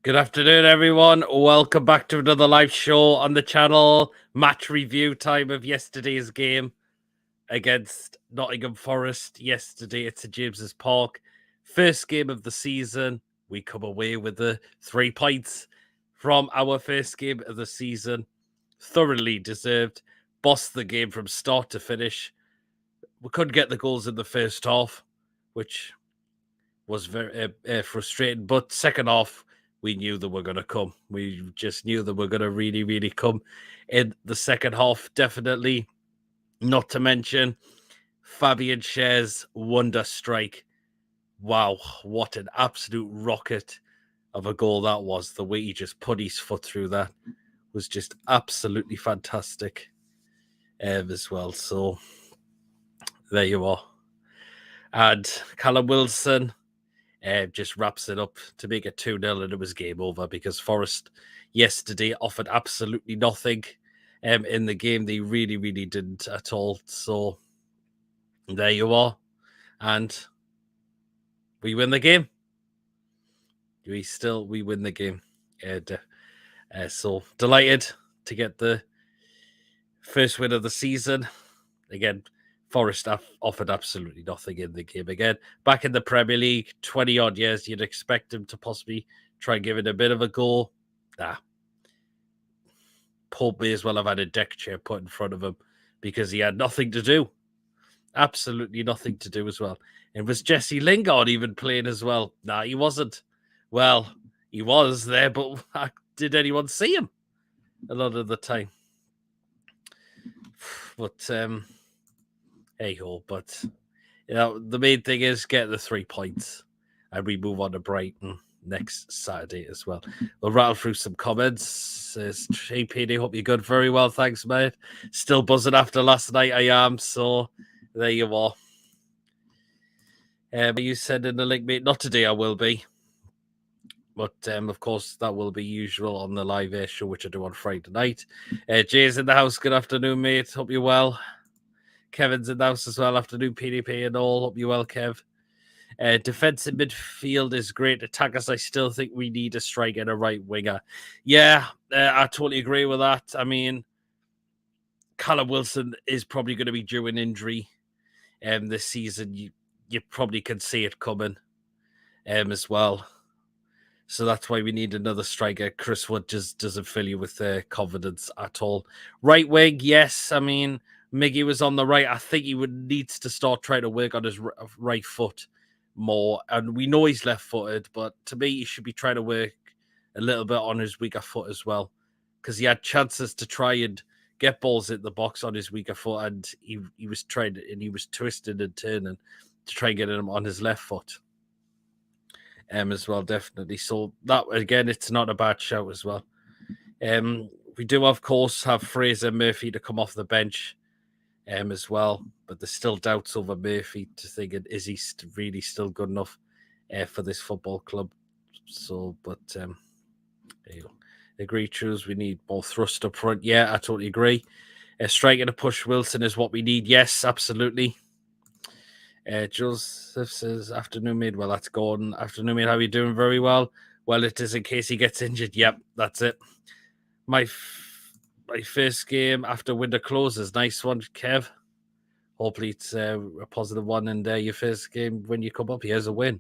Good afternoon, everyone. Welcome back to another live show on the channel. Match review time of yesterday's game against Nottingham Forest. Yesterday at St James's Park. First game of the season. We come away with the 3 points from our first game of the season. Thoroughly deserved. Bossed the game from start to finish. We couldn't get the goals in the first half, which was very frustrating. But second half, we knew they were going to come. We just knew they were going to really, really come in the second half, definitely. Not to mention Fabian Schär's wonder strike. Wow, what an absolute rocket of a goal that was. The way he just put his foot through that was just absolutely fantastic as well. So there you are. And Callum Wilson just wraps it up to make it 2-0, and it was game over because Forest yesterday offered absolutely nothing in the game. They really, really didn't at all. So there you are. And we win the game. We win the game. So delighted to get the first win of the season. Again, Forest offered absolutely nothing in the game. Again, back in the Premier League, 20-odd years, you'd expect him to possibly try and give it a bit of a go. Nah. Pope may as well have had a deck chair put in front of him because he had nothing to do. Absolutely nothing to do as well. And was Jesse Lingard even playing as well? Nah, he wasn't. Well, he was there, but did anyone see him a lot of the time? But hey ho, but the main thing is get the 3 points and we move on to Brighton next Saturday as well. We'll rattle through some comments. Says hey PD, hope you're good. Very well, thanks, mate. Still buzzing after last night, I am. So there you are. You said in the link, mate, not today, I will be. But of course, that will be usual on the live air show, which I do on Friday night. Jay's in the house. Good afternoon, mate. Hope you're well. Kevin's in the house as well. Afternoon, PDP and all. Hope you're well, Kev. Defensive midfield is great. Attackers, I still think we need a striker and a right winger. Yeah, I totally agree with that. I mean, Callum Wilson is probably going to be due an injury this season. You probably can see it coming as well. So that's why we need another striker. Chris Wood just doesn't fill you with confidence at all. Right wing, yes. I mean, Miggy was on the right. I think he needs to start trying to work on his right foot more. And we know he's left-footed, but to me, he should be trying to work a little bit on his weaker foot as well. Because he had chances to try and get balls in the box on his weaker foot, and he was trying and he was twisting and turning to try and get him on his left foot. As well, definitely. So that again, it's not a bad shout as well. We do, of course, have Fraser Murphy to come off the bench as well, but there's still doubts over Murphy to think, is he really still good enough for this football club? So, but there you go. Agree, Trues. We need more thrust up front. Yeah, I totally agree. Striking to push Wilson is what we need. Yes, absolutely. Joseph says, afternoon, mate. Well, that's gone. Afternoon, mate. How are you doing? Very well. Well, it is in case he gets injured. Yep, that's it. My first game after winter closes. Nice one, Kev. Hopefully it's a positive one. And your first game when you come up, here's a win,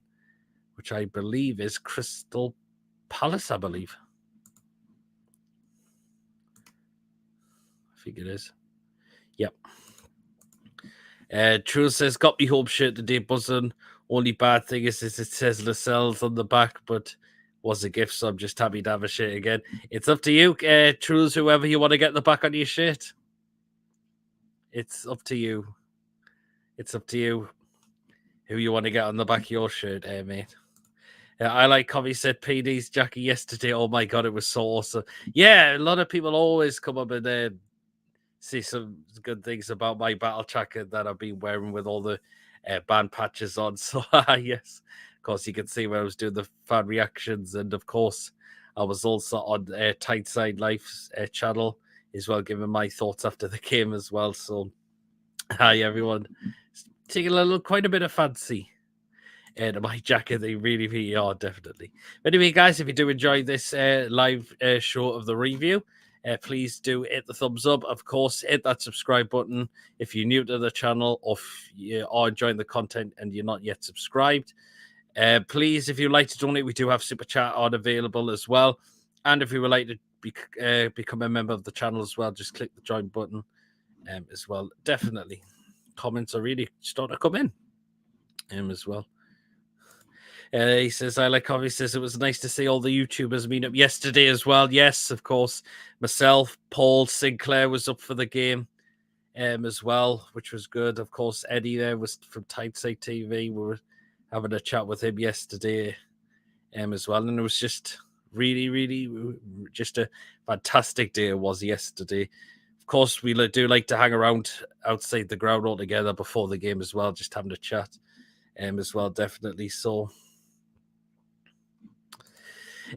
which I believe is Crystal Palace, I believe. I think it is. Yep. True says, got me home shirt today, buzzing. Only bad thing is it says Lascelles on the back, but was a gift, so I'm just happy to have a shirt again. It's up to you, Trues, whoever you want to get the back on your shirt. It's up to you. It's up to you who you want to get on the back of your shirt, mate. I like Covey said PD's Jackie yesterday. Oh my God, it was so awesome. Yeah, a lot of people always come up and see some good things about my battle jacket that I've been wearing with all the band patches on. So, yes, of course, you can see where I was doing the fan reactions. And of course, I was also on Tight Side Life's channel as well, giving my thoughts after the game as well. So, hi, everyone. Taking quite a bit of fancy to my jacket. They really, really are, definitely. But anyway, guys, if you do enjoy this live show of the review, please do hit the thumbs up. Of course, hit that subscribe button if you're new to the channel or if you are enjoying the content and you're not yet subscribed. Please, if you'd like to donate, we do have Super Chat on available as well. And if you would like to become a member of the channel as well, just click the join button as well. Definitely. Comments are really starting to come in as well. He says, I like how he says it was nice to see all the YouTubers meet up yesterday as well. Yes, of course. Myself, Paul, Sinclair was up for the game as well, which was good. Of course, Eddie there was from Tideside TV. We were having a chat with him yesterday as well. And it was just really, really just a fantastic day it was yesterday. Of course, we do like to hang around outside the ground altogether before the game as well, just having a chat as well, definitely. So,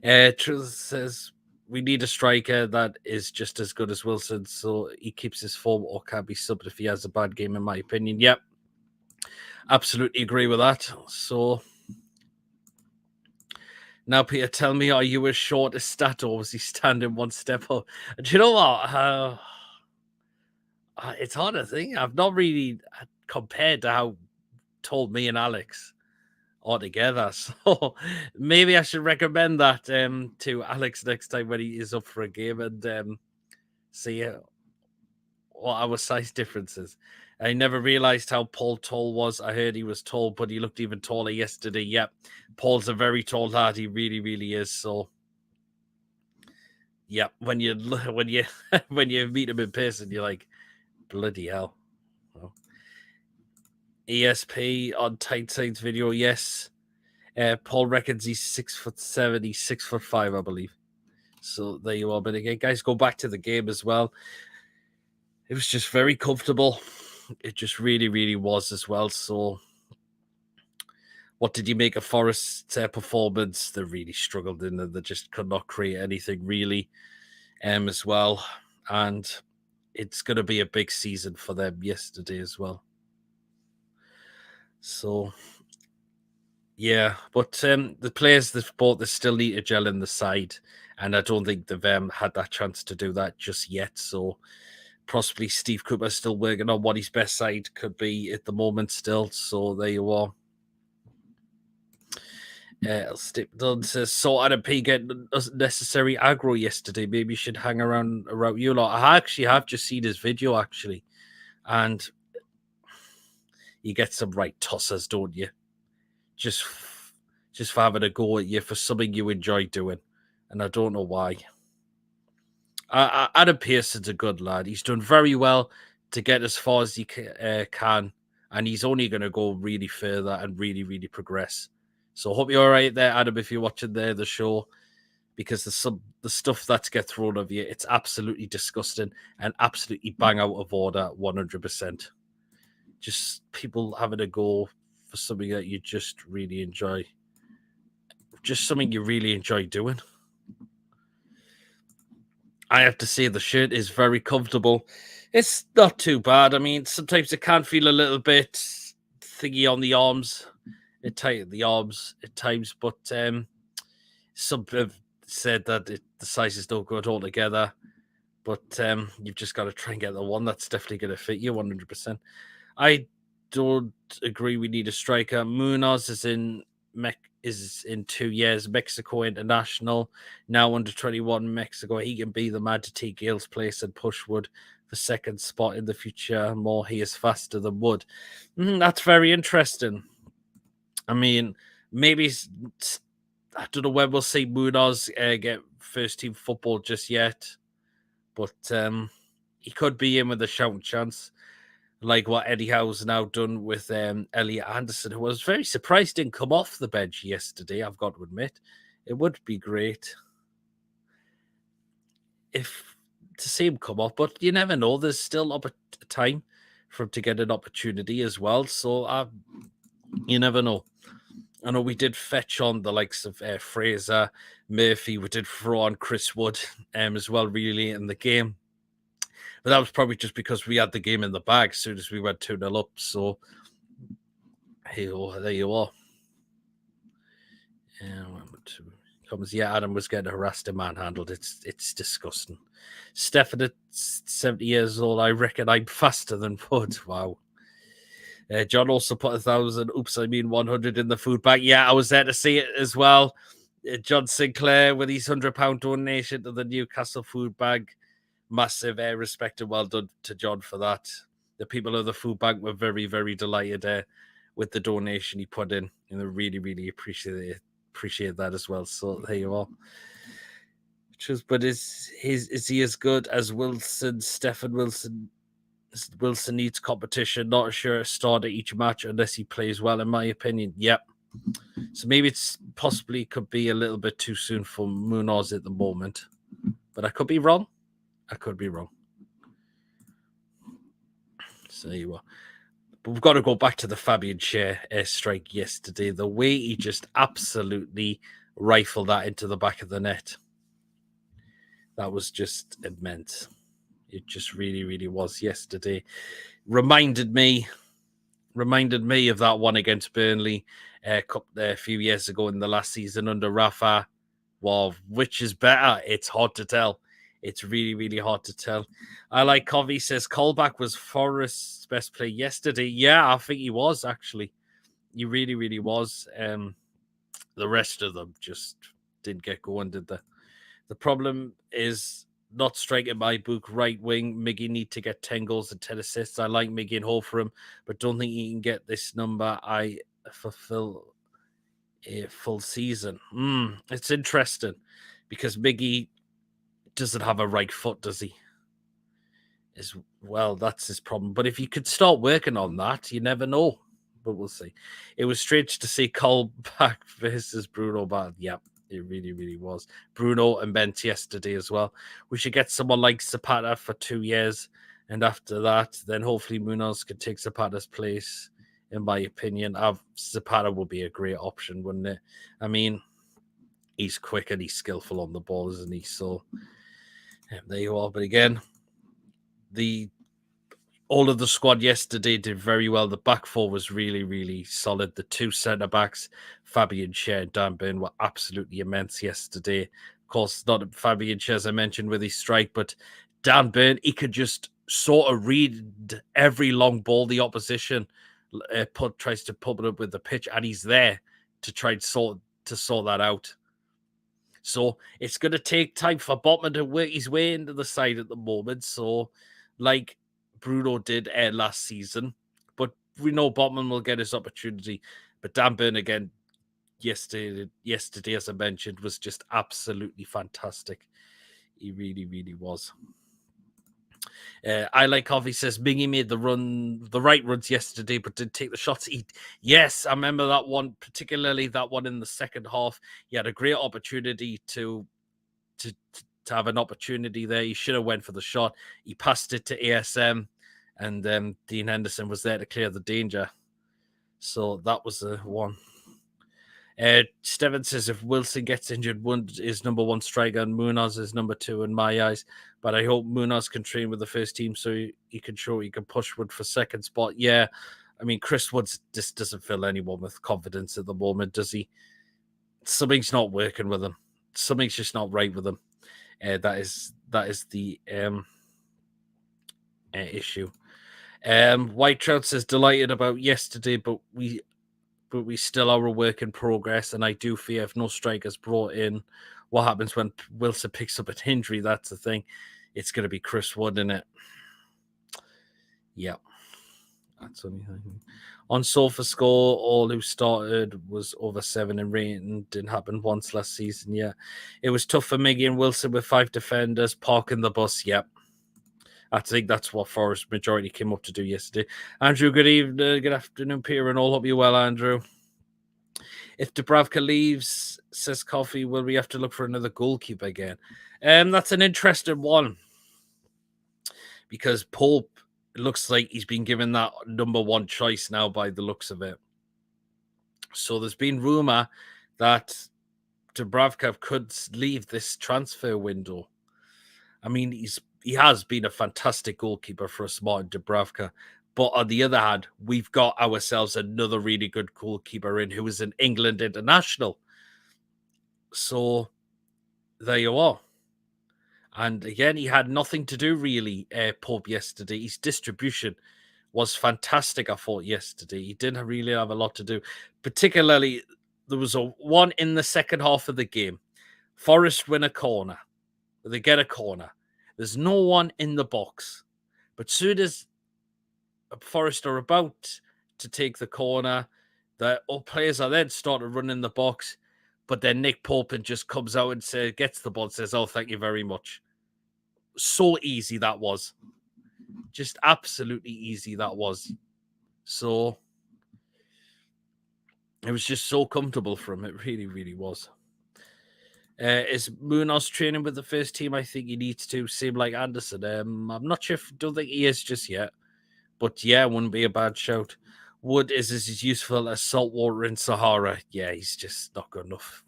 Truth says we need a striker that is just as good as Wilson, so he keeps his form or can be subbed if he has a bad game, in my opinion. Yep, absolutely agree with that. So, now, Peter, tell me, are you as short as Stat or was he standing one step up? Do you know what? It's hard to think. I've not really compared to how tall me and Alex are together. So maybe I should recommend that to Alex next time when he is up for a game and see what our size differences. I never realized how Paul tall was. I heard he was tall, but he looked even taller yesterday. Yep, Paul's a very tall lad. He really, really is. So, yeah, when you when you meet him in person, you're like, bloody hell. Well, ESP on Tideside's video, yes. Paul reckons he's 6'7". He's 6'5", I believe. So there you are. But again, guys, go back to the game as well. It was just very comfortable. It just really, really was as well. So, what did you make of Forest's performance? They really struggled in there. They just could not create anything really as well. And it's going to be a big season for them yesterday as well. So, yeah. But the players they've bought, they still need to gel in the side. And I don't think they've had that chance to do that just yet. So, possibly Steve Cooper's still working on what his best side could be at the moment still. So, there you are. Stip Dunn says, so Adam P get necessary aggro yesterday. Maybe you should hang around you lot. I actually have just seen his video actually, and you get some right tossers, don't you? Just for having a go at you for something you enjoy doing, and I don't know why. Adam Pearson's a good lad. He's done very well to get as far as he can, and he's only going to go really further and really, really progress. So hope you're all right there, Adam, if you're watching the show, because the stuff that's get thrown of you, it's absolutely disgusting and absolutely bang out of order, 100%. Just people having a go for something that you just really enjoy. Just something you really enjoy doing. I have to say the shirt is very comfortable. It's not too bad. I mean, sometimes it can feel a little bit thingy on the arms. It tight the arms at times, but some have said that the size is no good altogether. But you've just got to try and get the one that's definitely going to fit you 100%. I don't agree we need a striker. Munoz is in 2 years, Mexico international, now under 21 Mexico. He can be the man to take Gale's place and push Wood for second spot in the future. More, he is faster than Wood. That's very interesting. I mean, maybe I don't know when we'll see Munoz get first team football just yet, but he could be in with a shouting chance, like what Eddie Howe's now done with Elliot Anderson, who was very surprised didn't come off the bench yesterday, I've got to admit. It would be great to see him come off, but you never know. There's still a time for him to get an opportunity as well, so you never know. I know we did fetch on the likes of Fraser, Murphy. We did throw on Chris Wood as well, really, in the game. But that was probably just because we had the game in the bag as soon as we went 2-0 up. So, there you are. Comes, yeah, Adam was getting harassed and manhandled. It's disgusting. Stefan at 70 years old, I reckon I'm faster than Bud. Wow. John also put 1,000. Oops, I mean 100 in the food bag. Yeah, I was there to see it as well. John Sinclair with his £100 donation to the Newcastle food bag. Massive respect and well done to John for that. The people of the food bank were very, very delighted with the donation he put in, and they really, really appreciate that as well. So there you are. But is he as good as Wilson? Stefan Wilson. Wilson needs competition. Not sure start at each match unless he plays well, in my opinion. Yep. So maybe it's possibly could be a little bit too soon for Munoz at the moment, but I could be wrong. I could be wrong. So you are. But we've got to go back to the Fabian Schär airstrike yesterday. The way he just absolutely rifled that into the back of the net. That was just immense. It just really, really was yesterday. Reminded me of that one against Burnley a few years ago in the last season under Rafa. Well, which is better? It's hard to tell. It's really, really hard to tell. I like Covey says Colback was Forest's best play yesterday. Yeah, I think he was actually. He really, really was. The rest of them just didn't get going, did they? The problem is not striking my book right wing. Miggy need to get 10 goals and 10 assists. I like Miggy and hope for him, but don't think he can get this number. I fulfill a full season. It's interesting because Miggy doesn't have a right foot, does he? As well, that's his problem. But if you could start working on that, you never know. But we'll see. It was strange to see Cole back versus Bruno, but yeah, it really, really was. Bruno and Bent yesterday as well. We should get someone like Zapata for 2 years. And after that, then hopefully Munoz could take Zapata's place, in my opinion. Zapata would be a great option, wouldn't it? I mean, he's quick and he's skillful on the ball, isn't he? So there you are. But again, all of the squad yesterday did very well. The back four was really, really solid. The two centre backs, Fabian Schär and Dan Burn, were absolutely immense yesterday. Of course, not Fabian Schär, as I mentioned, with his strike, but Dan Burn, he could just sort of read every long ball the opposition tries to put it up with the pitch, and he's there to try and sort that out. So it's going to take time for Botman to work his way into the side at the moment. So, like Bruno did last season, but we know Botman will get his opportunity. But Dan Burn again yesterday, as I mentioned, was just absolutely fantastic. He really, really was. I like Coffee says Mingy made the right runs yesterday, but didn't take the shots. Yes, I remember that one, particularly that one in the second half. He had a great opportunity to have an opportunity there. He should have went for the shot. He passed it to ASM, and Dean Henderson was there to clear the danger. So that was the one. Steven says if Wilson gets injured, Wood is number one striker and Munoz is number two in my eyes. But I hope Munoz can train with the first team so he can show he can push Wood for second spot. Yeah, I mean, Chris Woods just doesn't fill anyone with confidence at the moment, does he? Something's not working with him. Something's just not right with him. That is the issue. White Trout says delighted about yesterday, but we still are a work in progress, and I do fear if no strikers brought in, what happens when Wilson picks up an injury? That's the thing. It's going to be Chris Wood, in it. Yeah. That's anything. On Sofa Score, all who started was over 7 in rating. Didn't happen once last season. Yeah. It was tough for Miggy and Wilson with 5 defenders parking the bus. Yep. I think that's what Forest majority came up to do yesterday. Andrew, good evening, good afternoon, Peter, and all. Hope you well, Andrew. If Dubravka leaves, says Coffee, will we have to look for another goalkeeper again? That's an interesting one. Because Pope looks like he's been given that number one choice now by the looks of it. So there's been rumour that Dubravka could leave this transfer window. I mean, he has been a fantastic goalkeeper for us, Martin Dubravka. But on the other hand, we've got ourselves another really good goalkeeper in who is an England international. So there you are. And again, he had nothing to do really, Pope, yesterday. His distribution was fantastic, I thought, yesterday. He didn't really have a lot to do. Particularly, there was a one in the second half of the game. Forest win a corner. They get a corner. There's no one in the box. But soon as Forest are about to take the corner, the players are then started running the box. But then Nick Pope just comes out and gets the ball and says, "Oh, thank you very much." So easy that was. Just absolutely easy that was. So it was just so comfortable for him. It really, really was. Is Munoz training with the first team? I think he needs to. Same like Anderson. I'm not sure. Don't think he is just yet. But yeah, wouldn't be a bad shout. Wood is as useful as salt water in Sahara. Yeah, he's just not good enough.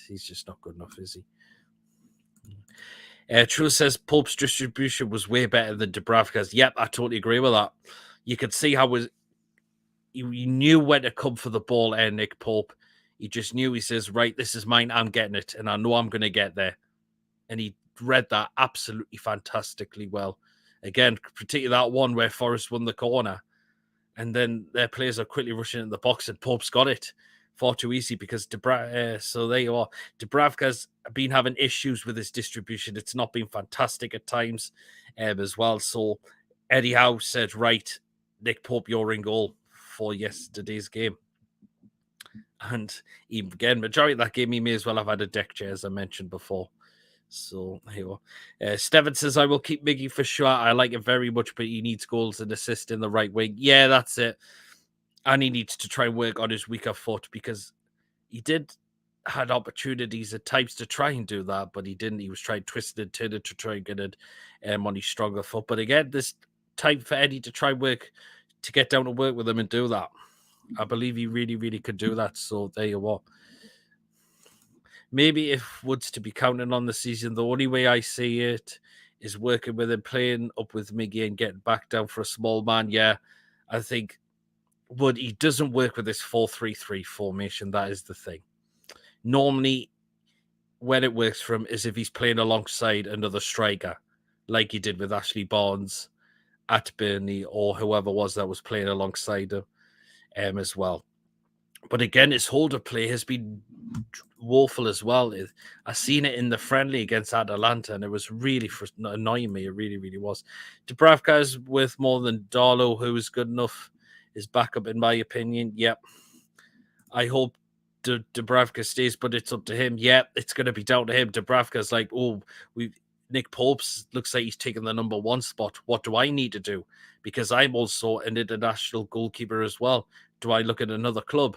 He's just not good enough, is he? True says Pope's distribution was way better than Dubravka's. Yep, I totally agree with that. You could see how he knew when to come for the ball, Nick Pope. He just knew, he says, right, this is mine, I'm getting it, and I know I'm going to get there. And he read that absolutely fantastically well. Again, particularly that one where Forrest won the corner, and then their players are quickly rushing in the box, and Pope's got it. Far too easy because so there you are. Dubravka's been having issues with his distribution. It's not been fantastic at times as well. So Eddie Howe said, right, Nick Pope, you're in goal for yesterday's game. And again, majority of that game, he may as well have had a deck chair, as I mentioned before. So there you go. Steven says, I will keep Miggy for sure. I like it very much, but he needs goals and assist in the right wing. Yeah, that's it. And he needs to try and work on his weaker foot because he had opportunities at times to try and do that, but he didn't. He was trying to twist it, turn it to try and get it on his stronger foot. But again, this time for Eddie to try work to get down to work with him and do that. I believe he really, really could do that. So there you are. Maybe if Wood's to be counting on the season, the only way I see it is working with him, playing up with Miggy and getting back down for a small man. Yeah, I think Wood, he doesn't work with this 4-3-3 formation. That is the thing. Normally, when it works for him is if he's playing alongside another striker, like he did with Ashley Barnes at Burnley or whoever was that was playing alongside him as well. But again, his holder play has been woeful as well. I seen it in the friendly against Atalanta, and it was really annoying me. It really, really was. Dubravka is worth more than Darlow, who is good enough. His backup, in my opinion. Yep. I hope Dubravka stays, but it's up to him. Yep, it's going to be down to him. Dubravka's like, Nick Pope's looks like he's taking the number one spot. What do I need to do? Because I'm also an international goalkeeper as well. Do I look at another club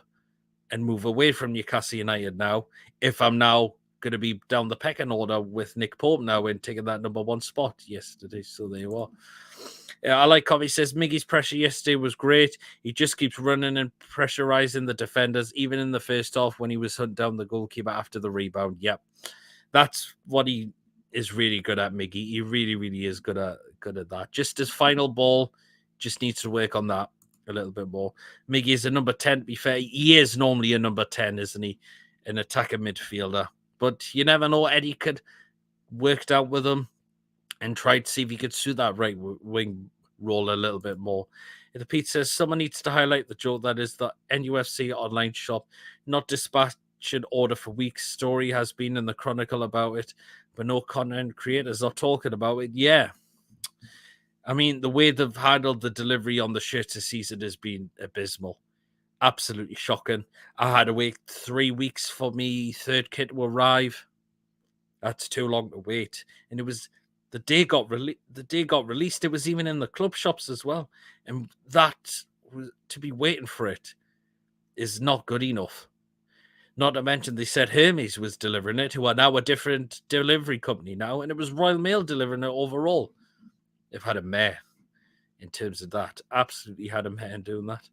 and move away from Newcastle United now if I'm now going to be down the pecking order with Nick Pope now and taking that number one spot yesterday? So there you are. I like Covey says Miggy's pressure yesterday was great. He just keeps running and pressurizing the defenders, even in the first half when he was hunting down the goalkeeper after the rebound. Yep, that's what he is really good at. Miggy, he really, really is good at that. Just his final ball, just needs to work on that a little bit more. Miggy is a number 10, to be fair. He is normally a number 10, isn't he? An attacking midfielder. But you never know. Eddie could work out with him and try to see if he could suit that right wing role a little bit more. The Pete says someone needs to highlight the joke that is the NUFC online shop not dispatching order for weeks. Story has been in the Chronicle about it, but no content creators are talking about it. Yeah. I mean, the way they've handled the delivery on the shirt this season has been abysmal. Absolutely shocking. I had to wait 3 weeks for me third kit to arrive. That's too long to wait. And it was the day got released. It was even in the club shops as well. And that was, to be waiting for it is not good enough. Not to mention they said Hermes was delivering it, who are now a different delivery company now, and it was Royal Mail delivering it overall. They've had a mare in terms of that. Absolutely had a mare in doing that.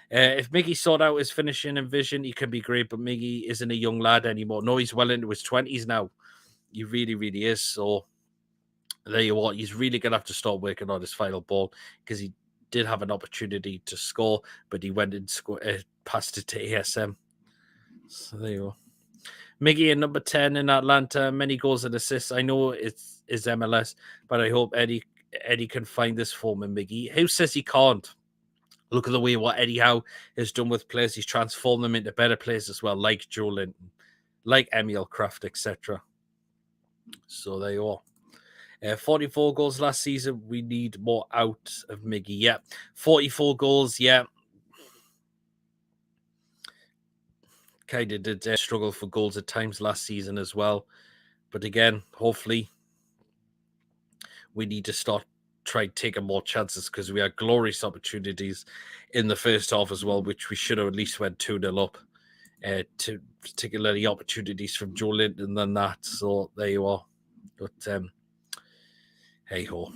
If Miggy sought out his finishing and vision, he can be great, but Miggy isn't a young lad anymore. No, he's well into his 20s now. He really, really is. So there you are. He's really going to have to start working on his final ball because he did have an opportunity to score, but he went and passed it to ASM. So there you are. Miggy in number 10 in Atlanta, many goals and assists. I know it's MLS, but I hope Eddie can find this form in Miggy. Who says he can't? Look at the way what Eddie Howe has done with players. He's transformed them into better players as well, like Joe Linton, like Emil Kraft, etc. So there you are. 44 goals last season. We need more out of Miggy. Yeah. 44 goals. Yeah. Kind of did struggle for goals at times last season as well. But again, hopefully, we need to start trying taking more chances because we had glorious opportunities in the first half as well, which we should have at least went 2-0 up. To particularly opportunities from Joe Linton than that. So there you are. But hey ho.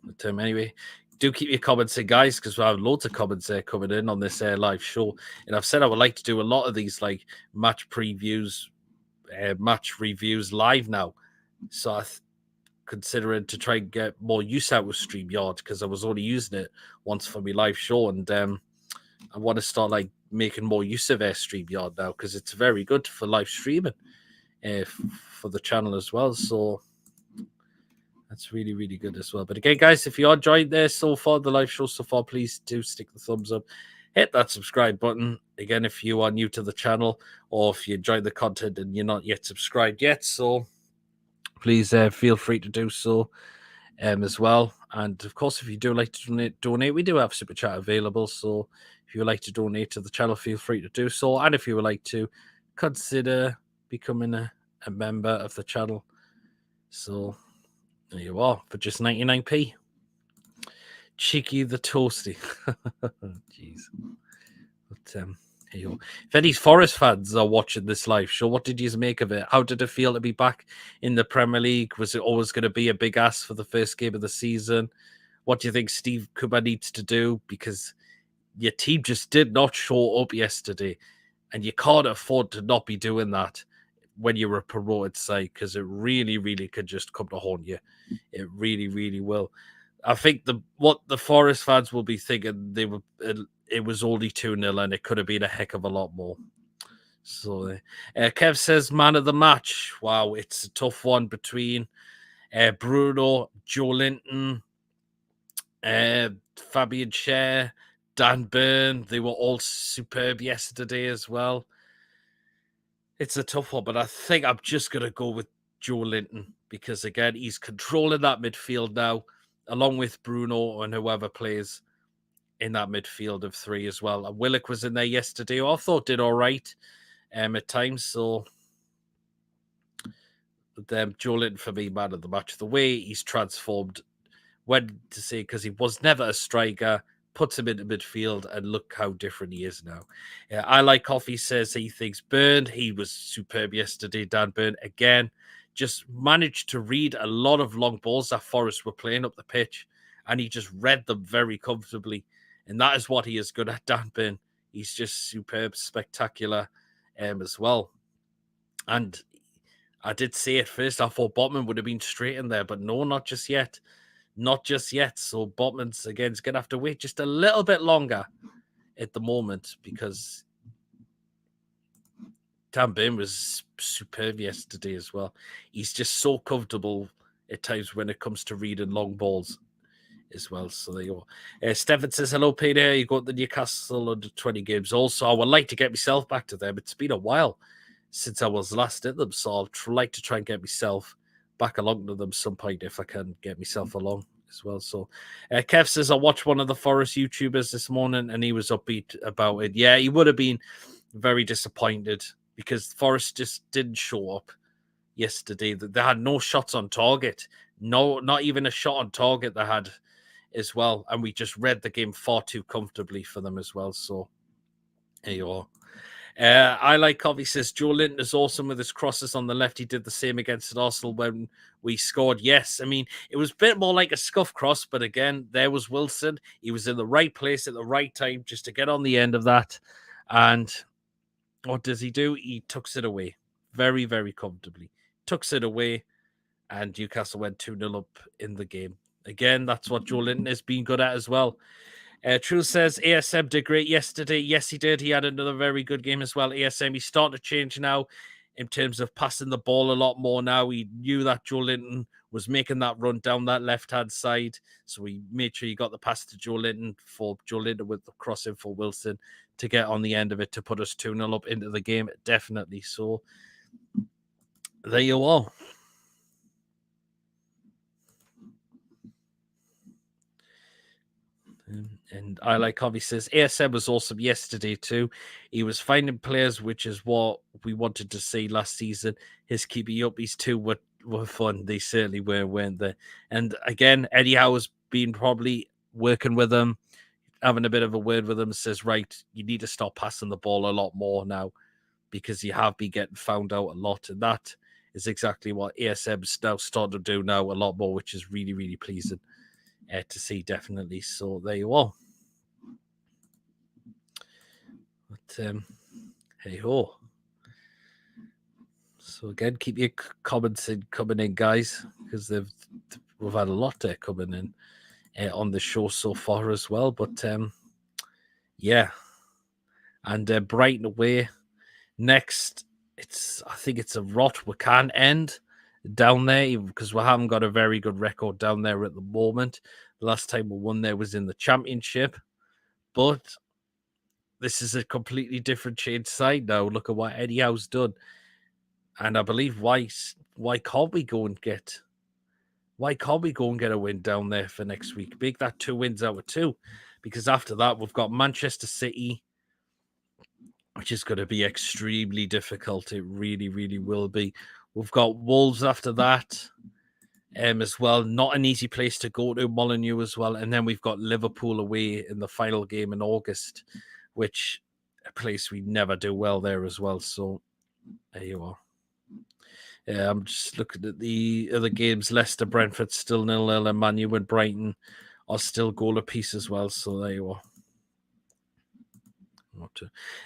But anyway, do keep your comments in, guys, because we have loads of comments coming in on this live show. And I've said I would like to do a lot of these like match previews, match reviews live now. So I considering to try and get more use out of StreamYard because I was only using it once for my live show, and I want to start like making more use of StreamYard now because it's very good for live streaming for the channel as well. So that's really, really good as well. But again, guys, if you are enjoying this so far, the live show so far, please do stick the thumbs up. Hit that subscribe button. Again, if you are new to the channel or if you enjoy the content and you're not yet subscribed yet, so please feel free to do so as well. And of course, if you do like to donate, we do have Super Chat available. So if you would like to donate to the channel, feel free to do so. And if you would like to consider becoming a member of the channel. So there you are for just 99p. Cheeky the Toasty. Jeez. But here you go. If any Forest fans are watching this live show, what did you make of it? How did it feel to be back in the Premier League? Was it always going to be a big ask for the first game of the season? What do you think Steve Cooper needs to do? Because your team just did not show up yesterday, and you can't afford to not be doing that when you're a promoted side because it really, really could just come to haunt you. It really, really will. I think what the Forest fans will be thinking it was only 2-0 and it could have been a heck of a lot more. So Kev says man of the match. Wow, it's a tough one between Bruno, Joe Linton, Fabian Schär, Dan Burn. They were all superb yesterday as well. It's a tough one, but I think I'm just going to go with Joe Linton because, again, he's controlling that midfield now, along with Bruno and whoever plays in that midfield of three as well. And Willock was in there yesterday, who I thought did all right at times. So, Joe Linton for me, man of the match. The way he's transformed, when to say, because he was never a striker, puts him into midfield, and look how different he is now. I Like Coffee says he thinks Burn, he was superb yesterday. Dan Burn, again, just managed to read a lot of long balls that Forest were playing up the pitch, and he just read them very comfortably. And that is what he is good at, Dan Burn. He's just superb, spectacular as well. And I did say at first, I thought Botman would have been straight in there, but no, not just yet. Not just yet. So Botman's again is going to have to wait just a little bit longer at the moment because Dan Burn was superb yesterday as well. He's just so comfortable at times when it comes to reading long balls as well. So there you go. Stefan says, hello, Peter. You got the Newcastle under 20 games. Also, I would like to get myself back to them. It's been a while since I was last at them. So I'll like to try and get myself back along to them some point if I can get myself along as well. So Kev says, I watched one of the Forest YouTubers this morning and he was upbeat about it. Yeah, he would have been very disappointed because Forest just didn't show up yesterday. They had no shots on target. No, not even a shot on target they had as well. And we just read the game far too comfortably for them as well. So there you are. I Like Coffee says, Joe Linton is awesome with his crosses on the left. He did the same against Arsenal when we scored. Yes, I mean, it was a bit more like a scuff cross, but again, there was Wilson. He was in the right place at the right time just to get on the end of that. And what does he do? He tucks it away very, very comfortably. Tucks it away, and Newcastle went 2-0 up in the game. Again, that's what Joe Linton has been good at as well. True says ASM did great yesterday. Yes, he did. He had another very good game as well. ASM, he's starting to change now. in terms of passing the ball a lot more now. He knew that Joe Linton was making that run down that left-hand side. So he made sure he got the pass to Joe Linton for Joe Linton with the crossing for Wilson to get on the end of it to put us 2-0 up into the game. Definitely. So there you are. And I like Harvey says ASM was awesome yesterday too. He was finding players, which is what we wanted to see last season. His keeping uppies too were fun. They certainly were, weren't they? And again, Eddie Howe's been probably working with them, having a bit of a word with them. Says, right, you need to start passing the ball a lot more now because you have been getting found out a lot, and that is exactly what ASM's now starting to do now a lot more, which is really, really pleasing. To see, definitely. So there you are. But hey ho. So again, keep your comments coming in, guys, because we've had a lot there coming in on the show so far as well. But yeah, and Brighton away next. I think it's a rot we can't end down there because we haven't got a very good record down there at the moment. The last time we won there was in the Championship, but this is a completely different shade side now. Look at what Eddie Howe's done, and I believe why can't we go and get a win down there for next week? Make that 2 wins out of 2, because after that we've got Manchester City, which is going to be extremely difficult. It really, really will be. We've got Wolves after that. As well, not an easy place to go to, Molineux as well, and then we've got Liverpool away in the final game in August, which a place we never do well there as well. So there you are. Yeah, I'm just looking at the other games. Leicester, Brentford still 0-0, and Man U and Brighton are still goal apiece as well. So there you are.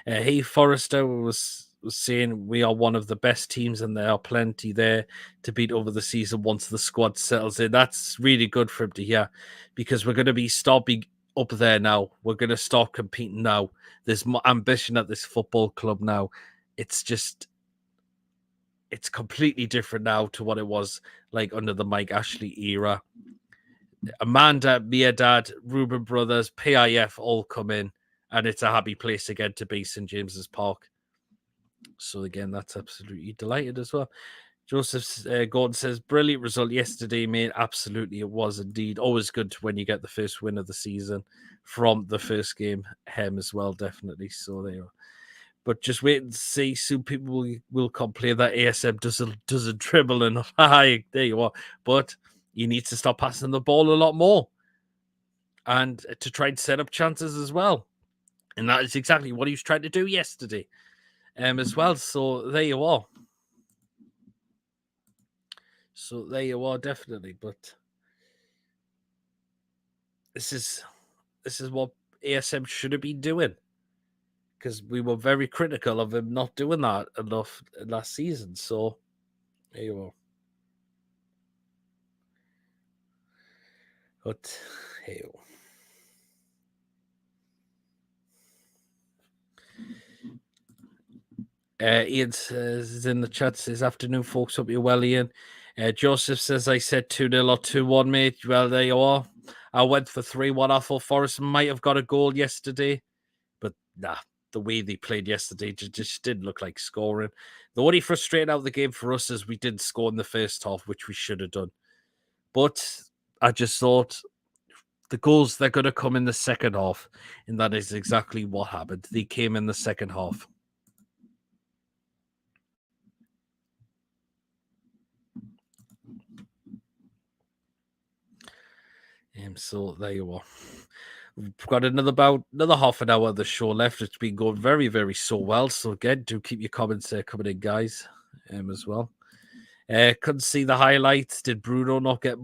Hey, Forrester was saying we are one of the best teams, and there are plenty there to beat over the season once the squad settles in. That's really good for him to hear, because we're going to be stopping up there now. We're going to start competing now. There's more ambition at this football club now. It's completely different now to what it was like under the Mike Ashley era. Amanda, Mia Dad, Ruben Brothers, PIF all come in, and it's a happy place again to be, St. James's Park. So again, that's absolutely delighted as well. Joseph Gordon says, brilliant result yesterday, mate. Absolutely, it was indeed. Always good when you get the first win of the season from the first game as well, definitely. So there you are. But just wait and see. Soon people will complain that ASM doesn't dribble enough. There you are. But you need to start passing the ball a lot more, and to try and set up chances as well. And that is exactly what he was trying to do yesterday as well. So there you are. So there you are, definitely. But this is what ASM should have been doing, because we were very critical of him not doing that enough last season. So there you are. But hey. Ian says in the chat, says, afternoon, folks. Hope you're well, Ian. Joseph says, I said 2-0 or 2-1, mate. Well, there you are. I went for 3-1. I thought Forest might have got a goal yesterday, but nah, the way they played yesterday just didn't look like scoring. The only frustrating out of the game for us is we didn't score in the first half, which we should have done. But I just thought the goals, they're going to come in the second half, and that is exactly what happened. They came in the second half. So there you are. We've got another half an hour of the show left. It's been going very, very so well. So again, do keep your comments coming in, guys, as well. Couldn't see the highlights. Did Bruno not get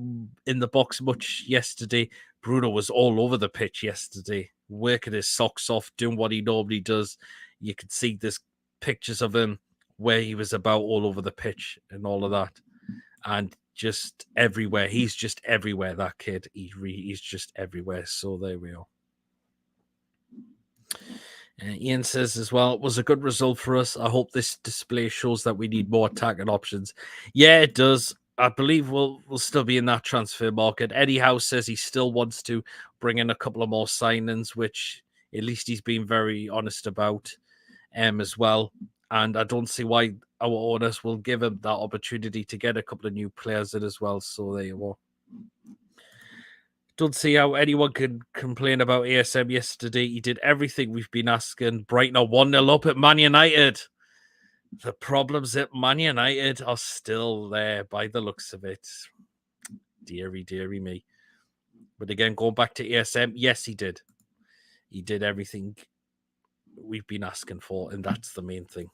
in the box much yesterday? Bruno was all over the pitch yesterday, working his socks off, doing what he normally does. You could see this pictures of him where he was about all over the pitch and all of that. And just everywhere. He's just everywhere, that kid. He's just everywhere. So there we are. Ian says as well, it was a good result for us. I hope this display shows that we need more attacking options. Yeah, it does. I believe we'll still be in that transfer market. Eddie Howe says he still wants to bring in a couple of more signings, which at least he's been very honest about as well. And I don't see why our owners will give him that opportunity to get a couple of new players in as well. So there you go. Don't see how anyone can complain about ASM yesterday. He did everything we've been asking. Brighton are 1-0 up at Man United. The problems at Man United are still there by the looks of it. Deary, deary me. But again, going back to ASM, yes, he did. He did everything we've been asking for, and that's the main thing.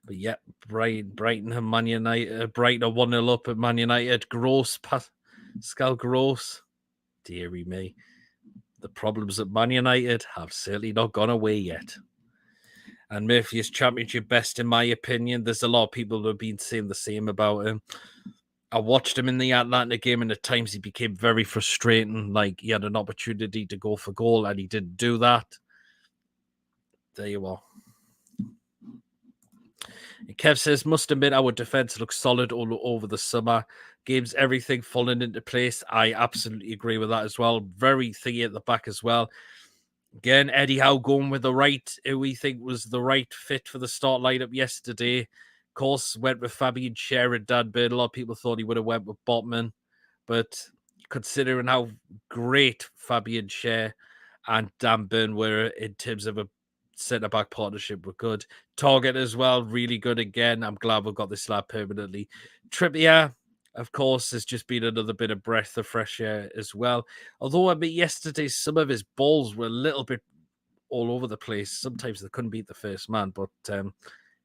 But yeah, Brighton and Man United. Brighton are 1-0 up at Man United. Pascal Gross. Deary me. The problems at Man United have certainly not gone away yet. And Murphy is championship best, in my opinion. There's a lot of people who have been saying the same about him. I watched him in the Atlanta game, and at times he became very frustrating. Like, he had an opportunity to go for goal, and he didn't do that. There you are. Kev says, must admit our defense looks solid all over the summer. Games, everything falling into place. I absolutely agree with that as well. Very thingy at the back as well. Again, Eddie Howe going with the right, who we think was the right fit for the start lineup yesterday. Of course, went with Fabian Schär and Dan Burn. A lot of people thought he would have went with Botman. But considering how great Fabian Schär and Dan Burn were in terms of a centre-back partnership, were good. Target as well, really good again. I'm glad we've got this lad permanently. Trippier, of course, has just been another bit of breath of fresh air as well. Although, I mean, yesterday, some of his balls were a little bit all over the place. Sometimes they couldn't beat the first man, but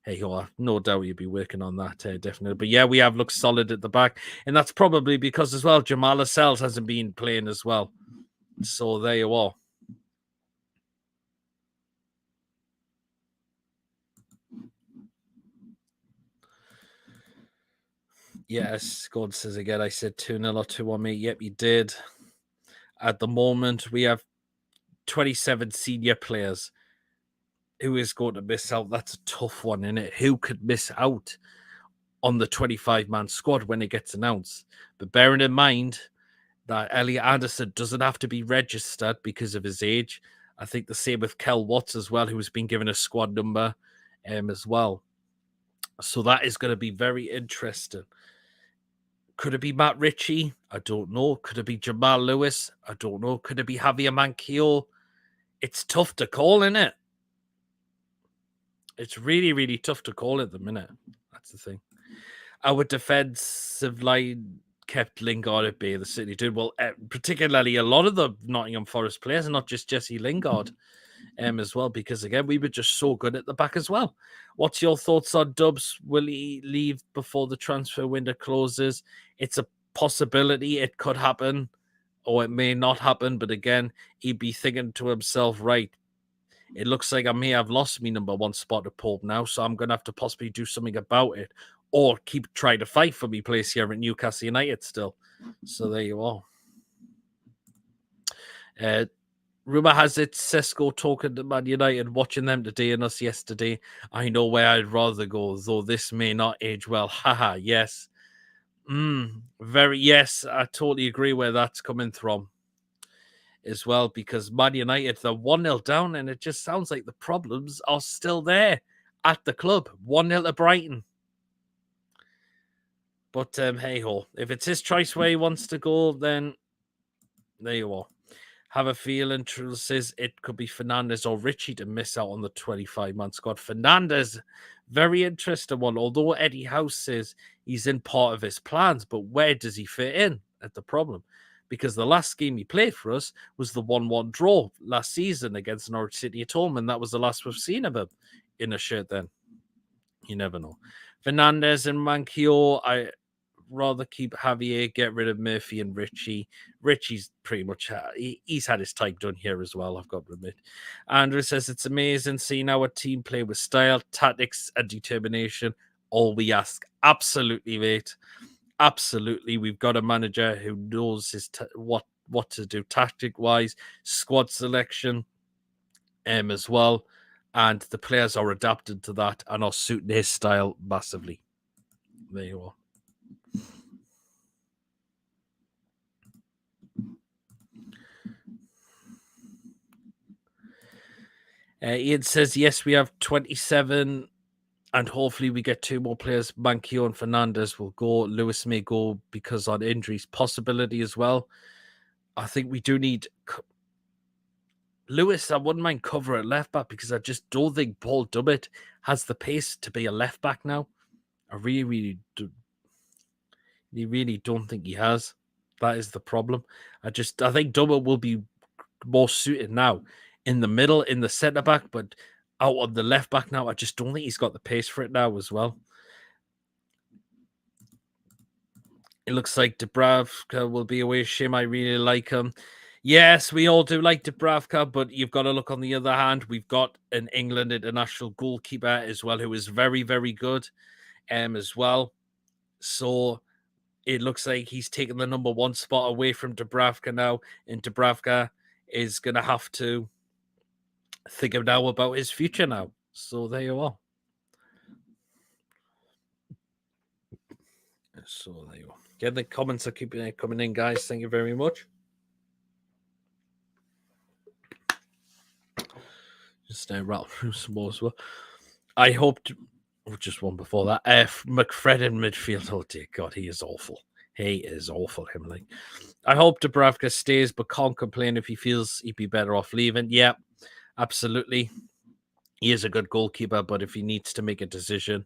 hey, no doubt you'll be working on that, definitely. But yeah, we have looked solid at the back, and that's probably because as well, Jamal Lascelles hasn't been playing as well. So there you are. Yes, God says again, I said 2-0 or 2-1 me. Yep, you did. At the moment, we have 27 senior players. Who is going to miss out? That's a tough one, isn't it? Who could miss out on the 25-man squad when it gets announced? But bearing in mind that Elliot Anderson doesn't have to be registered because of his age. I think the same with Kel Watts as well, who's been given a squad number as well. So that is going to be very interesting. Could it be Matt Ritchie? I don't know. Could it be Jamal Lewis? I don't know. Could it be Javier Manquillo? It's tough to call, isn't it? It's really, really tough to call at the minute. That's the thing. Our defensive line kept Lingard at bay. The City did well, particularly a lot of the Nottingham Forest players, and not just Jesse Lingard, as well. Because again, we were just so good at the back as well. What's your thoughts on Dubs? Will he leave before the transfer window closes? It's a possibility. It could happen, or it may not happen. But again, he'd be thinking to himself, right? It looks like I may have lost me number one spot at Pope now, so I'm going to have to possibly do something about it, or keep trying to fight for me place here at Newcastle United still. So there you are. Rumor has it Sesko talking to Man United, watching them today and us yesterday. I know where I'd rather go, though this may not age well. Haha, yes. Very, yes, I totally agree where that's coming from as well, because Man United, they're 1-0 down, and it just sounds like the problems are still there at the club. 1-0 to Brighton. But hey ho, if it's his choice where he wants to go, then there you are. Have a feeling, Trill says it could be Fernandez or Richie to miss out on the 25-man squad. Fernandez, very interesting one. Although Eddie Howe says he's in part of his plans, but where does he fit in? That's the problem. Because the last game he played for us was the 1-1 draw last season against Norwich City at home, and that was the last we've seen of him in a shirt then. You never know. Fernandez and Manquillo, I rather keep Javier, get rid of Murphy and Richie. Richie's pretty much, he's had his type done here as well, I've got to admit. Andrew says, it's amazing seeing our team play with style, tactics, and determination. All we ask. Absolutely, mate. Absolutely. We've got a manager who knows his what to do tactic-wise, squad selection. as well. And the players are adapted to that and are suiting his style massively. There you are. Ian says, yes, we have 27, and hopefully we get 2 more players. Manquillo and Fernandez will go. Lewis may go because on injuries possibility as well. I think we do need Lewis. I wouldn't mind cover at left back because I just don't think Paul Dummett has the pace to be a left back now. I really don't think he has. That is the problem. I think Dummett will be more suited now in the middle, in the centre back, but out on the left back now, I just don't think he's got the pace for it now as well. It looks like Dubravka will be away. Shame, I really like him. Yes, we all do like Dubravka, but you've got to look on the other hand. We've got an England international goalkeeper as well, who is very, very good as well. So it looks like he's taken the number 1 spot away from Dubravka now, and Dubravka is going to have to think now about his future now. So there you are. So there you are. Again, the comments are keeping coming in, guys. Thank you very much. Just rattle through some more as well. I hoped, just one before that, McFred in midfield. Oh dear God, he is awful. He is awful. Him like, I hope Dubravka stays, but can't complain if he feels he'd be better off leaving. Yeah, absolutely. He is a good goalkeeper, but if he needs to make a decision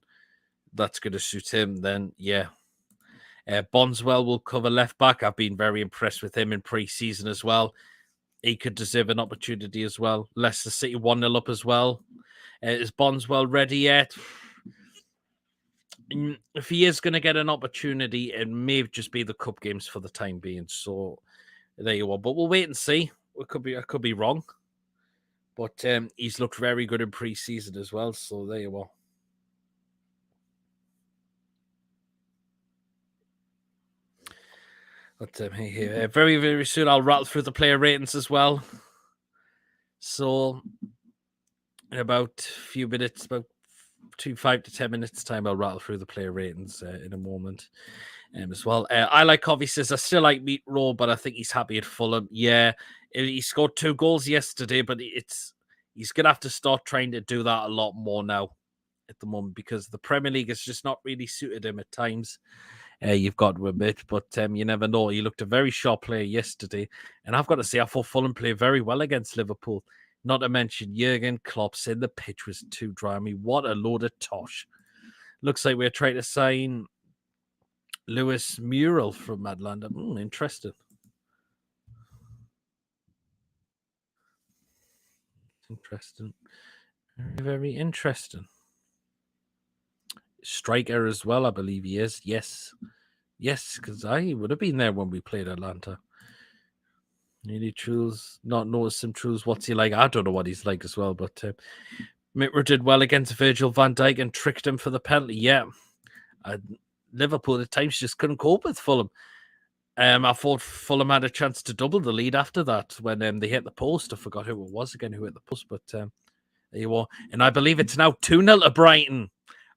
that's going to suit him, then yeah. Bonswell will cover left back. I've been very impressed with him in pre-season as well. He could deserve an opportunity as well. Leicester City 1-0 up as well. Is Bonswell ready yet? If he is going to get an opportunity, it may just be the cup games for the time being. So there you are. But we'll wait and see. I could be wrong. But he's looked very good in pre-season as well. So there you are. But very, very soon I'll rattle through the player ratings as well. So in about a few minutes, about 5 to 10 minutes time, I'll rattle through the player ratings in a moment as well. I like Coffee says, I still like Meat Raw, but I think he's happy at Fulham. Yeah, he scored 2 goals yesterday, but he's going to have to start trying to do that a lot more now at the moment because the Premier League has just not really suited him at times. You've got to admit, but you never know. He looked a very sharp player yesterday, and I've got to say, I thought Fulham played very well against Liverpool. Not to mention Jurgen Klopp said the pitch was too dry. I mean, what a load of tosh. Looks like we're trying to sign Lewis Muriel from Atlanta. Interesting. Interesting. Very, very interesting. Striker as well, I believe he is. Yes. Yes, because I would have been there when we played Atlanta. Really, Truls, not noticing Truls. What's he like? I don't know what he's like as well, but Mitro did well against Virgil van Dijk and tricked him for the penalty. Yeah. Liverpool at times just couldn't cope with Fulham. I thought Fulham had a chance to double the lead after that when they hit the post. I forgot who it was again who hit the post, but there you are. And I believe it's now 2-0 to Brighton.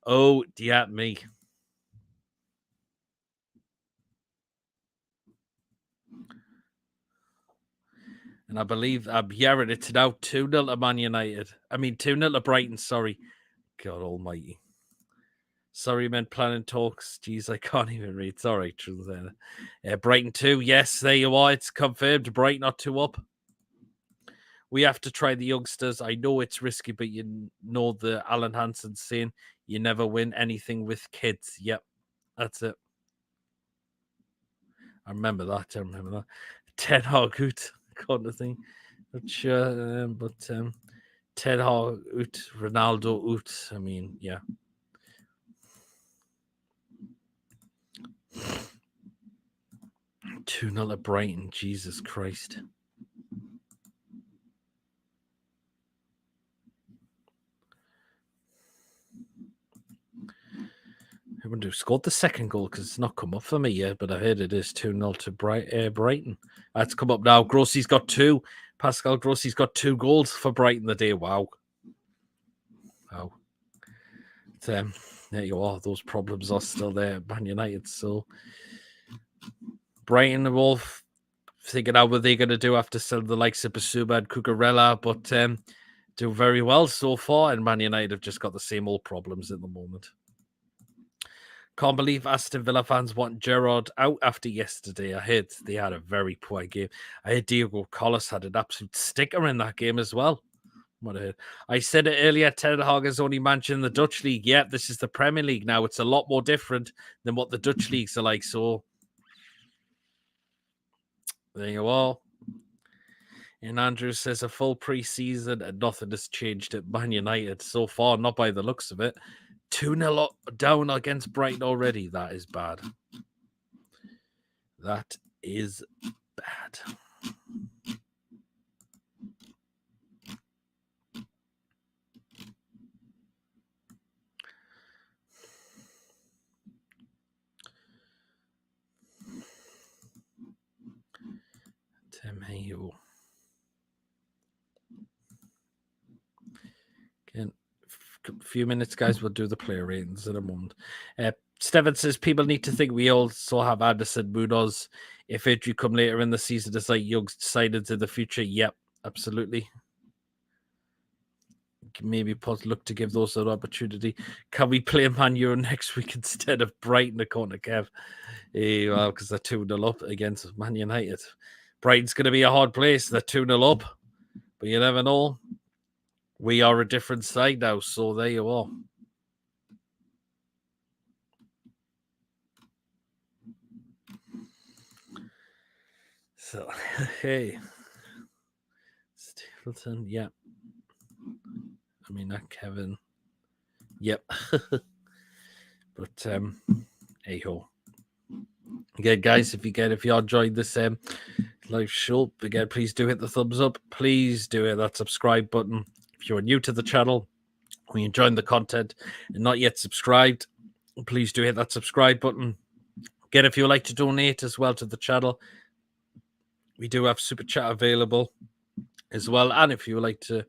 Oh, dear me. And I believe I'm hearing it's now 2-0 to Man United. I mean, 2-0 to Brighton, sorry. God almighty. Sorry, men planning talks. Jeez, I can't even read. Sorry, Truls. Brighton 2. Yes, there you are. It's confirmed. Brighton are 2 up. We have to try the youngsters. I know it's risky, but you know the Alan Hansen saying, you never win anything with kids. Yep, that's it. I remember that. Ten Hag out kind of thing. Not sure, but Ten Hag out, Ronaldo out. I mean, yeah. Two 0 at Brighton. Jesus Christ. I wonder who scored the second goal because it's not come up for me yet, but I heard it is 2-0 to Brighton. That's come up now. Grossi's got 2. Pascal Grossi's got 2 goals for Brighton the day. Wow. There you are. Those problems are still there at Man United. So Brighton are all thinking out what they're going to do after selling the likes of Basuma and Cucurella, but do very well so far. And Man United have just got the same old problems at the moment. Can't believe Aston Villa fans want Gerrard out after yesterday. I heard they had a very poor game. I heard Diego Collis had an absolute sticker in that game as well. What I heard. I said it earlier, Ten Hag has only mentioned the Dutch League. Yeah, this is the Premier League now. It's a lot more different than what the Dutch leagues are like. So there you are. And Andrew says a full pre-season and nothing has changed at Man United so far, not by the looks of it. 2-0 down against Brighton already. That is bad. That is bad. Mayo. Again, a few minutes, guys. We'll do the player ratings in a moment. Steven says people need to think we also have Anderson, Munoz. If injury come later in the season, it's like young signings in the future. Yep, absolutely. Maybe look to give those an opportunity. Can we play Man U next week instead of Brighton according to Kev? Well, because they're 2-0 up against Man United. Brighton's going to be a hard place. They're 2-0 up. But you never know. We are a different side now, so there you are. So, hey. Stapleton, yep. I mean, not Kevin. Yep. But, hey-ho. Again, guys, if you enjoyed this live show, again, please do hit the thumbs up. Please do hit that subscribe button. If you're new to the channel, or you're enjoying the content and not yet subscribed, please do hit that subscribe button. Again, if you would like to donate as well to the channel, we do have Super Chat available as well. And if you would like to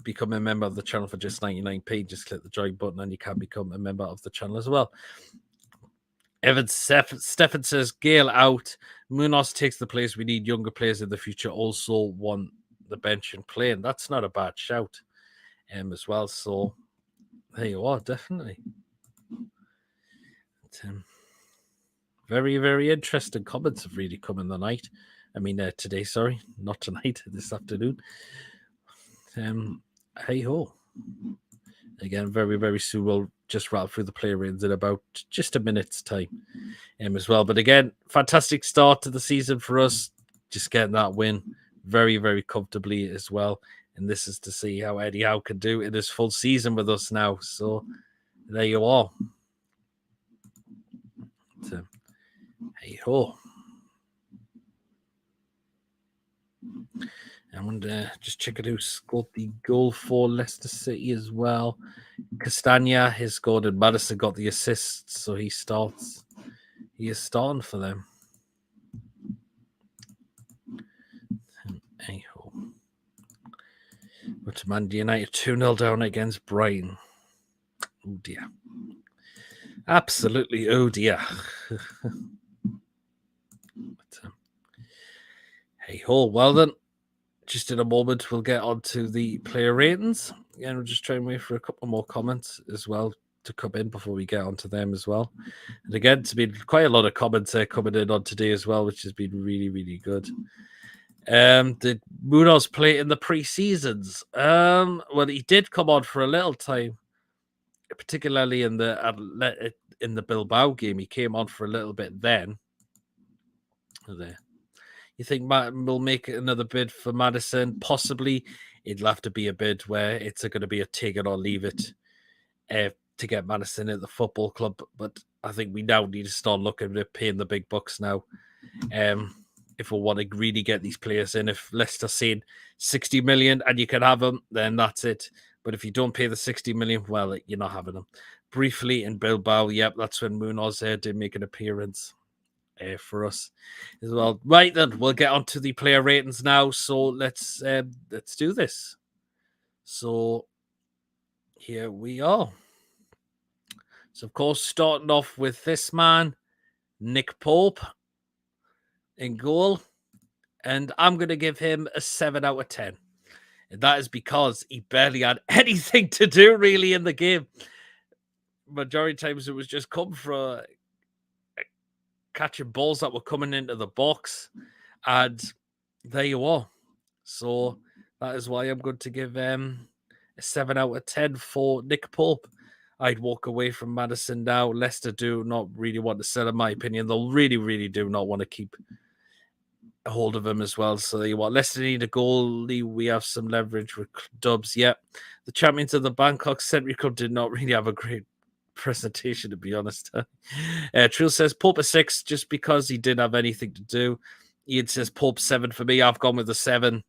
become a member of the channel for just 99p, just click the join button and you can become a member of the channel as well. Evan Stefan says, Gale out. Munoz takes the place. We need younger players in the future. Also want the bench and playing. That's not a bad shout as well. So there you are, definitely. But, very, very interesting comments have really come in the night. I mean, today, sorry, not tonight, this afternoon. Hey ho. Again, very, very soon we'll just rattle through the player ratings in about just a minute's time as well. But again, fantastic start to the season for us. Just getting that win very, very comfortably as well. And this is to see how Eddie Howe can do in his full season with us now. So there you are. So, hey ho. I'm going to just check out who scored the goal for Leicester City as well. Castagna has scored and Madison got the assist, so he starts. He is starting for them. Hey-ho. But Man United 2-0 down against Brighton. Oh dear. Absolutely, oh dear. But, hey-ho, well then. Just in a moment, we'll get on to the player ratings. And we'll just try and wait for a couple more comments as well to come in before we get onto them as well. And again, it's been quite a lot of comments coming in on today as well, which has been really, really good. Did Munoz play in the pre-seasons? Well, he did come on for a little time, particularly in the Bilbao game. He came on for a little bit then. There. You think Martin will make another bid for Madison? Possibly. It'll have to be a bid where it's going to be a take it or leave it to get Madison at the football club. But I think we now need to start looking at paying the big bucks now. If we want to really get these players in. If Leicester's saying 60 million and you can have them, then that's it. But if you don't pay the 60 million, well, you're not having them. Briefly in Bilbao, yep, that's when Munoz did make an appearance. for us as well. Right then, we'll get on to the player ratings now. So let's do this. So here we are. So of course, starting off with this man, Nick Pope in goal, and I'm going to give him a 7 out of 10. And that is because he barely had anything to do really in the game. Majority of times it was just come from catching balls that were coming into the box, and there you are. So that is why I'm going to give a 7 out of 10 for Nick Pope. I'd walk away from Madison now. Leicester do not really want to sell, in my opinion. They'll really, really do not want to keep a hold of him as well. So there you are. Leicester need a goalie. We have some leverage with Dubs. Yep. The champions of the Bangkok Century Club did not really have a great presentation, to be honest. Trill says Pope a 6 just because he didn't have anything to do. Ian says Pope 7 for me. I've gone with a 7.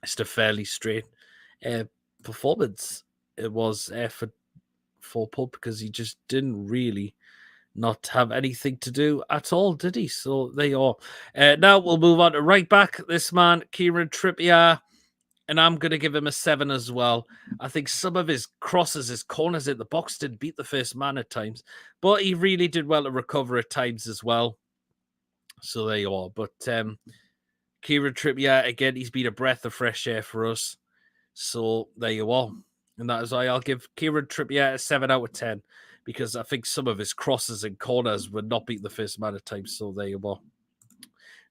It's a fairly straight performance. It was for Pope because he just didn't really not have anything to do at all, did he? So there you are. Now we'll move on to right back. This man, Kieran Trippier, and I'm going to give him a 7 as well. I think some of his crosses, his corners in the box did beat the first man at times, but he really did well to recover at times as well. So there you are. But Kieran Trippier, again, he's been a breath of fresh air for us. So there you are. And that is why I'll give Kieran Trippier a 7 out of 10, because I think some of his crosses and corners would not beat the first man at times. So there you are.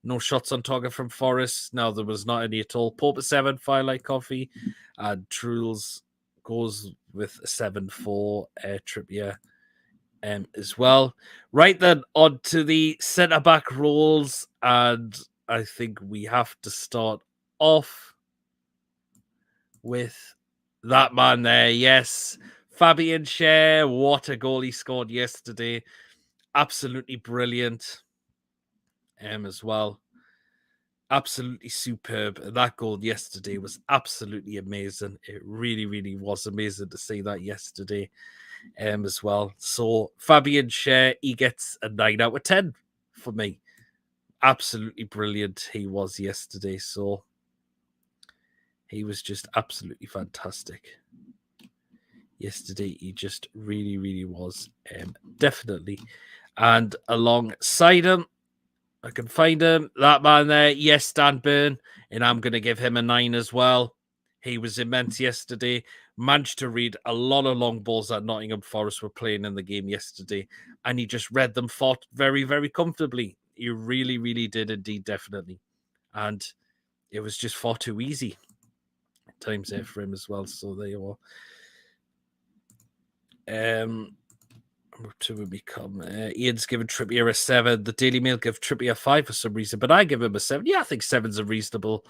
No shots on target from Forest. No, there was not any at all. Pope a 7, Firelight Coffee. And Truls goes with a 7 for Trippier as well. Right then, on to the centre-back roles. And I think we have to start off with that man there. Yes, Fabian Schär. What a goal he scored yesterday. Absolutely brilliant as well. Absolutely superb. That goal yesterday was absolutely amazing. It really, really was amazing to see that yesterday as well. So Fabian Schär, he gets a 9 out of 10 for me. Absolutely brilliant he was yesterday. So he was just absolutely fantastic. Yesterday, he just really, really was. Definitely. And alongside him, I can find him. That man there, yes, Dan Burn. And I'm going to give him a 9 as well. He was immense yesterday. Managed to read a lot of long balls that Nottingham Forest were playing in the game yesterday. And he just read them fought very, very comfortably. He really, really did indeed, definitely. And it was just far too easy at times there for him as well. So there you are. To become Ian's given Trippier a 7. The Daily Mail give Trippier a 5 for some reason, but I give him a 7. Yeah, I think 7's a reasonable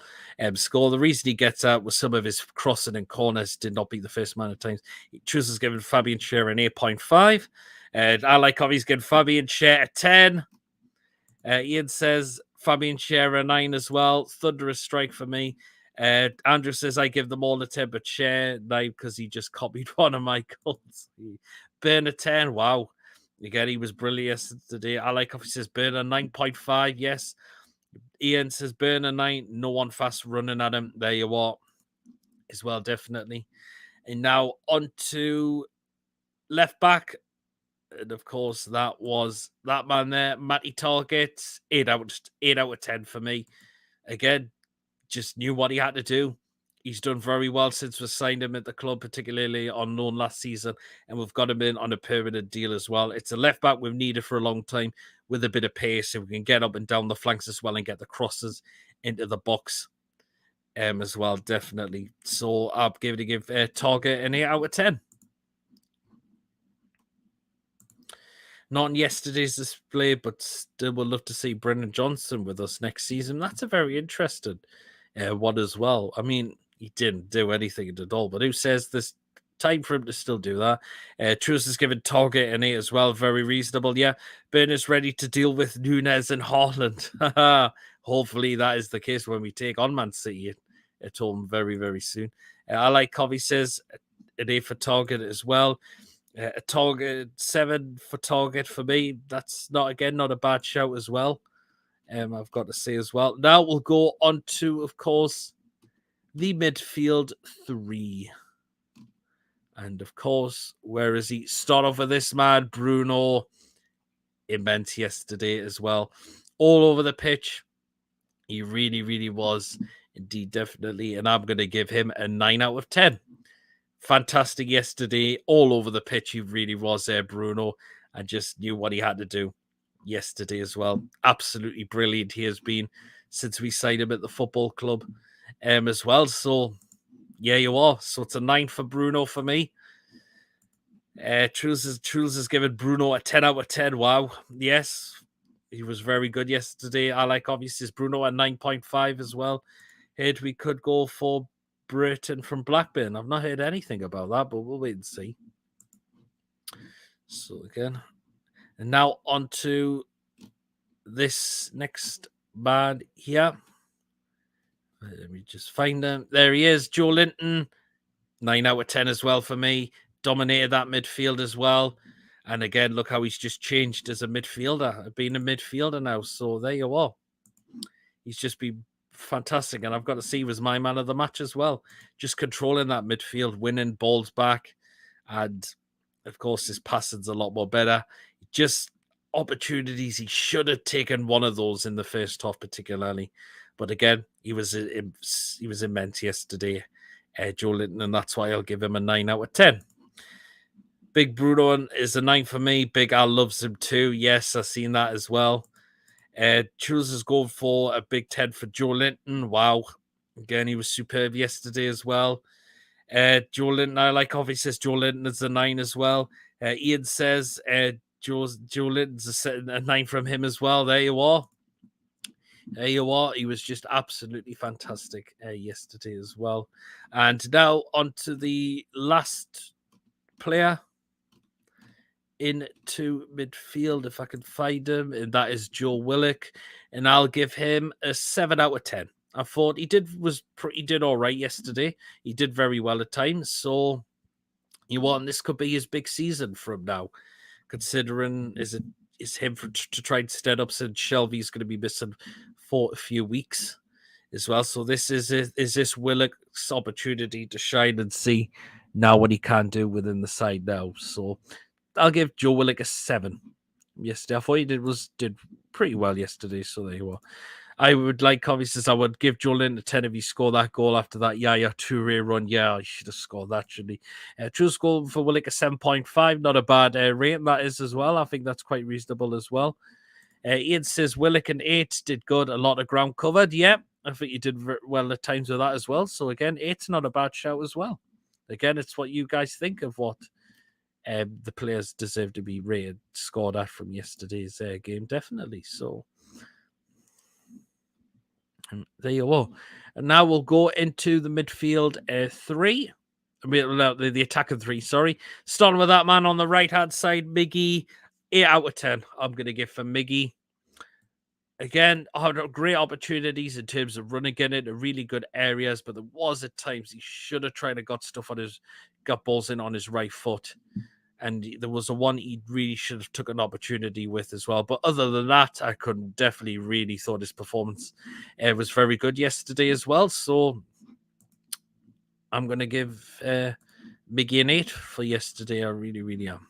score. The reason he gets out was some of his crossing and corners did not beat the first man at times. He chooses giving Fabian Schär an 8.5. And I like how he's given Fabian Schär a 10. Ian says Fabian Schär a 9 as well. Thunderous strike for me. Andrew says I give them all a 10, but Schär 9 because he just copied one of my goals. Burn a 10. Wow. Again, he was brilliant yesterday. I like how he says Burn a 9.5. Yes. Ian says Burn a 9. No one fast running at him. There you are. As well, definitely. And now on to left back. And of course, that was that man there, Matty Target. 8 out of 10 for me. Again, just knew what he had to do. He's done very well since we signed him at the club, particularly on loan last season, and we've got him in on a permanent deal as well. It's a left back we've needed for a long time with a bit of pace, so we can get up and down the flanks as well and get the crosses into the box as well, definitely. So I'm going to give Target an 8 out of 10. Not in yesterday's display, but still would love to see Brendan Johnson with us next season. That's a very interesting one as well. I mean, he didn't do anything at all, but who says there's time for him to still do that? Truce is given Target an 8 as well. Very reasonable. Yeah, Bernard's ready to deal with Nunez and Haaland. Hopefully that is the case when we take on Man City at home very, very soon. I like Covey says an 8 for Target as well. A target 7 for target for me. That's not a bad shout as well. I've got to say as well. Now we'll go on to, of course, the midfield 3. And of course, where is he? Start off with this man, Bruno. Immense yesterday as well. All over the pitch. He really, really was. Indeed, definitely. And I'm going to give him a 9 out of 10. Fantastic yesterday. All over the pitch. He really was there, Bruno. And just knew what he had to do yesterday as well. Absolutely brilliant he has been since we signed him at the football club as well. So, yeah, you are. So it's a 9 for Bruno for me. Truls has given Bruno a 10 out of 10. Wow. Yes, he was very good yesterday. I like, obviously, Bruno at 9.5 as well. Heard we could go for Britain from Blackburn. I've not heard anything about that, but we'll wait and see. So, again. And now on to this next man here. Let me just find him. There he is, Joe Linton. 9 out of 10 as well for me. Dominated that midfield as well. And again, look how he's just changed as a midfielder. Being a midfielder now. So there you are. He's just been fantastic. And I've got to see he was my man of the match as well. Just controlling that midfield, winning balls back. And of course, his passing's a lot more better. Just opportunities. He should have taken one of those in the first half, particularly. But again, he was immense yesterday, Joe Linton, and that's why I'll give him a 9 out of 10. Big Bruno is a 9 for me. Big Al loves him too. Yes, I've seen that as well. Truls is going for a big 10 for Joe Linton. Wow. Again, he was superb yesterday as well. Joe Linton, I like, obviously, says Joe Linton is a 9 as well. Ian says Joe Linton's a 9 from him as well. There you are. There you are. He was just absolutely fantastic yesterday as well. And now on to the last player into midfield, if I can find him, and that is Joe Willock. And I'll give him a 7 out of 10. I thought he did all right yesterday. He did very well at times. So you want this could be his big season from now, considering is him to try and stand up since Shelby's going to be missing for a few weeks as well. So this is this Willock's opportunity to shine and see now what he can do within the side now. So I'll give Joe Willock a 7 yesterday. I thought he did pretty well yesterday. So there you are. I would like, obviously, I would give Joe Linton a 10 if he scored that goal after that Yaya Toure run. Yeah, he should have scored that, shouldn't he? True score for Willock a 7.5. Not a bad rating that is as well. I think that's quite reasonable as well. Ian says Willock an 8 did good. A lot of ground covered. Yeah, I think you did well at times with that as well. So again, 8's not a bad shout as well. Again, it's what you guys think of what the players deserve to be rated, scored at from yesterday's game, definitely. So there you are. And now we'll go into the midfield 3. The attacking 3, sorry. Starting with that man on the right-hand side, Miggy. 8 out of 10 I'm going to give for Miggy. Again, had great opportunities in terms of running in it, really good areas, but there was at times he should have tried to got balls in on his right foot. And there was a one he really should have took an opportunity with as well. But other than that, I could definitely really thought his performance was very good yesterday as well. So I'm going to give Miggy an 8 for yesterday. I really, really am.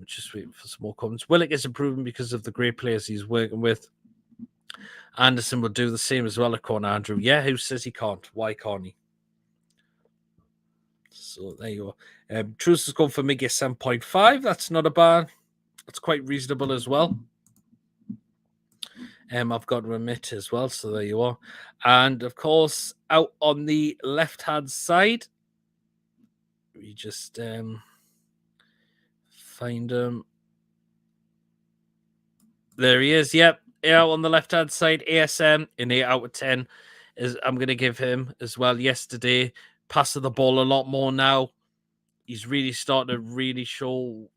Just waiting for some more comments. Willock is improving because of the great players he's working with. Anderson will do the same as well, according to Andrew. Yeah, who says he can't? Why can't he? So there you are. Truce has gone for Miggy 7.5. That's not a bad. That's quite reasonable as well. I've got to admit as well. So there you are. And of course, out on the left-hand side, we just find him. There he is. Yep. Out on the left-hand side, ASM, an 8 out of 10. I'm going to give him as well yesterday. Passing the ball a lot more now. He's really starting to really show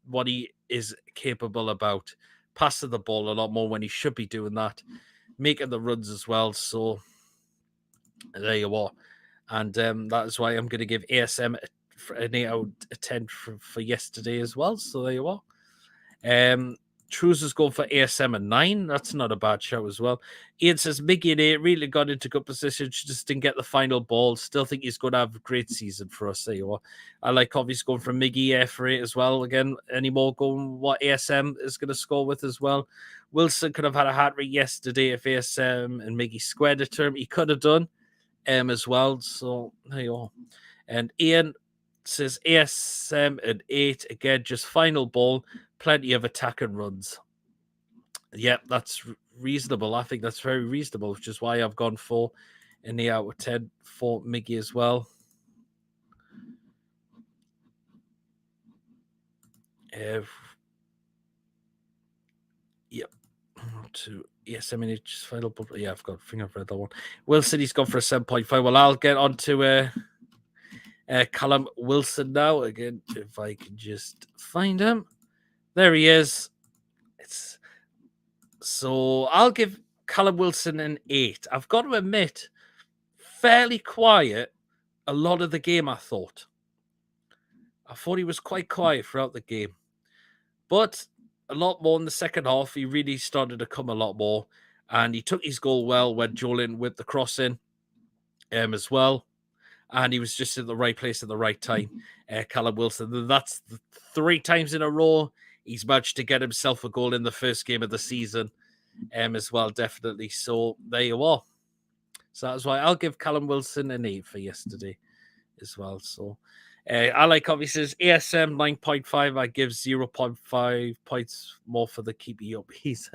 what he is capable about. Passing the ball a lot more when he should be doing that. Making the runs as well. So there you are. And that is why I'm going to give ASM an 8 out of 10 for yesterday as well. So there you are. Trues is going for ASM and 9. That's not a bad show as well. Ian says Miggy and 8 really got into good position. Just didn't get the final ball. Still think he's going to have a great season for us. There you are. I like obviously going for Miggy for 8 as well. Again, any more going what ASM is going to score with as well. Wilson could have had a hat trick yesterday if ASM and Miggy squared a term. He could have done as well. So there you are. And Ian says ASM and 8 again, just final ball, plenty of attack and runs. Yep, that's reasonable. I think that's very reasonable, which is why I've gone for an 8 out of 10 for Miggy as well. Yep. To ASM just final ball. Yeah, I've got I've read that one. Wilson, he's gone for a 7.5. Well, I'll get on to Callum Wilson now. Again, if I can just find him. There he is. So I'll give Callum Wilson an 8. I've got to admit, fairly quiet a lot of the game, I thought. I thought he was quite quiet throughout the game. But a lot more in the second half. He really started to come a lot more. And he took his goal well when Jolin whipped the cross in as well. And he was just in the right place at the right time. Callum Wilson. That's 3 times in a row. He's managed to get himself a goal in the first game of the season as well, definitely. So there you are. So that's why I'll give Callum Wilson an 8 for yesterday as well. So I like obviously ASM 9.5. I give 0.5 points more for the keepy up. He's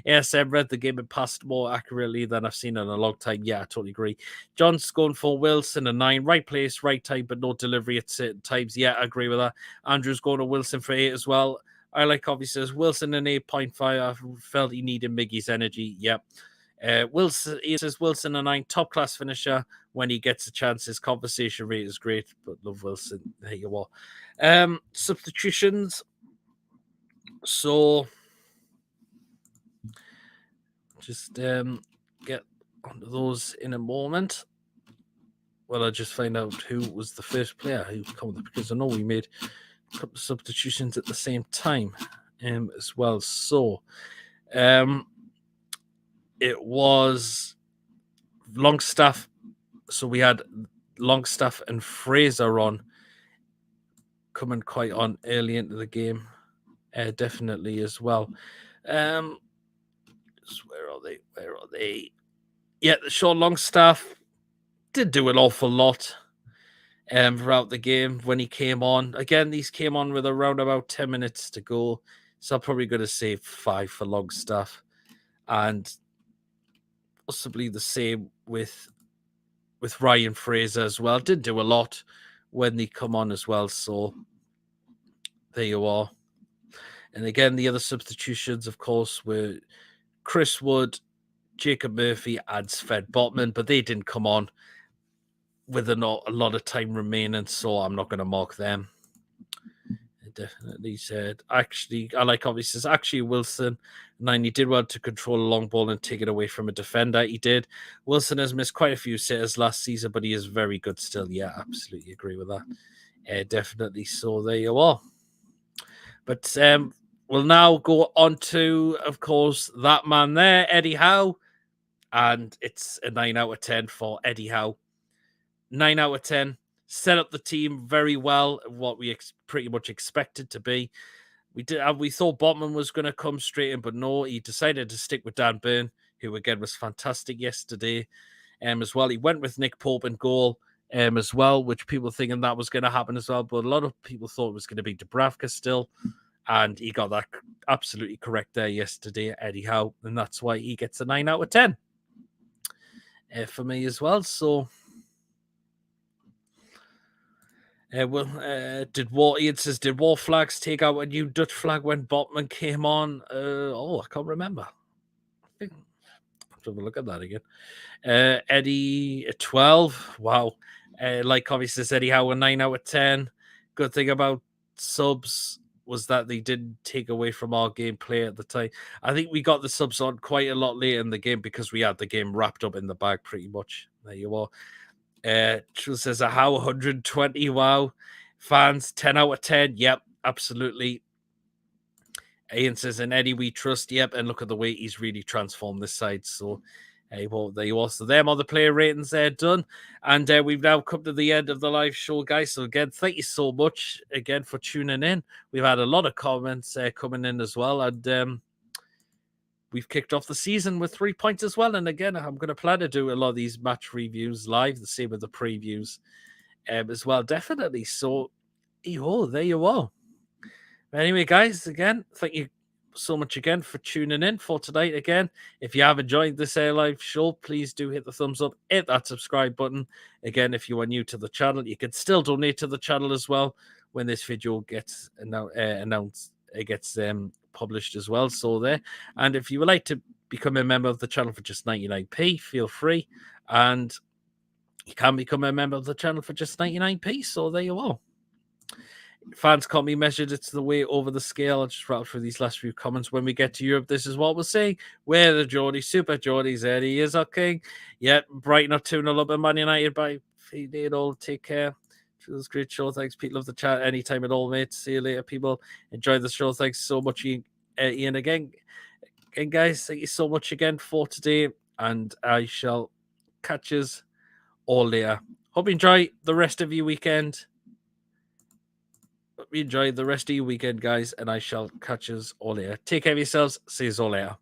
ASM read the game and passed more accurately than I've seen in a long time. Yeah, I totally agree. John's going for Wilson a 9. Right place, right time, but no delivery at certain times. Yeah, I agree with that. Andrew's going to Wilson for 8 as well. I like obviously Wilson an 8.5. I felt he needed Miggy's energy. Yep. Wilson, he says Wilson a 9, top class finisher when he gets a chance. His conversation rate is great, but love Wilson. There you are. Substitutions. So just get onto those in a moment. Well, I'll just find out who was the first player who come with, because I know we made a couple of substitutions at the same time as well. So it was Longstaff. So we had Longstaff and Fraser on, coming quite on early into the game, definitely as well. Where are they? Where are they? Yeah, Sean Longstaff did do an awful lot throughout the game when he came on. Again, these came on with around about 10 minutes to go. So I'm probably going to say 5 for Longstaff. And possibly the same with Ryan Fraser as well. Didn't do a lot when they come on as well. So there you are. And again, the other substitutions, of course, were Chris Wood, Jacob Murphy, and Sven Botman, but they didn't come on with a lot of time remaining, so I'm not going to mark them. I definitely said, actually, I like obviously, says, actually, Wilson, 9, he did want to control a long ball and take it away from a defender. He did. Wilson has missed quite a few sitters last season, but he is very good still. Yeah, absolutely agree with that. Definitely. So there you are. But we'll now go on to, of course, that man there, Eddie Howe. And it's a 9 out of 10 for Eddie Howe. 9 out of 10. Set up the team very well, what we pretty much expected to be. We thought Botman was going to come straight in, but no, he decided to stick with Dan Burn, who again was fantastic yesterday as well. He went with Nick Pope in goal as well, which people thinking that was going to happen as well, but a lot of people thought it was going to be Dubravka still, and he got that absolutely correct there yesterday, Eddie Howe, and that's why he gets a 9 out of 10 for me as well. So did War Flags take out a new Dutch flag when Botman came on? I can't remember. I think I'll have a look at that again. Eddie 12. Wow. Like obviously said, Eddie Howe a 9 out of 10. Good thing about subs was that they didn't take away from our gameplay at the time. I think we got the subs on quite a lot later in the game because we had the game wrapped up in the bag pretty much. There you are. True says a Howe 120. Wow. Fans, 10 out of 10. Yep, absolutely. Ian says, and Eddie, we trust. Yep, and look at the way he's really transformed this side. So, well, there you are. So, them are the player ratings there done. And we've now come to the end of the live show, guys. So, again, thank you so much again for tuning in. We've had a lot of comments coming in as well. And we've kicked off the season with 3 points as well. And again, I'm going to plan to do a lot of these match reviews live, the same with the previews as well, definitely. So, there you are. Anyway, guys, again, thank you so much again for tuning in for tonight. Again, if you have enjoyed this live show, please do hit the thumbs up, hit that subscribe button. Again, if you are new to the channel, you can still donate to the channel as well when this video gets announced. It gets published as well. So there, and if you would like to become a member of the channel for just 99p, feel free, and you can become a member of the channel for just 99p. So there you are. Fans can't be measured. It's the way over the scale. I'll just rattle through these last few comments. When we get to Europe, this is what we're saying. Where the Geordie, Super Geordies, Eddie is our king. Yeah, Brighton are 2-0 up at Man United by feeding all. Take care. It was a great show. Thanks, Pete. Love the chat anytime at all, mate. See you later, people. Enjoy the show. Thanks so much, Ian. Again, guys, thank you so much again for today. And I shall catch you all later. Hope you enjoy the rest of your weekend. Enjoy the rest of your weekend, guys, and I shall catch you all later. Take care of yourselves. See you all later.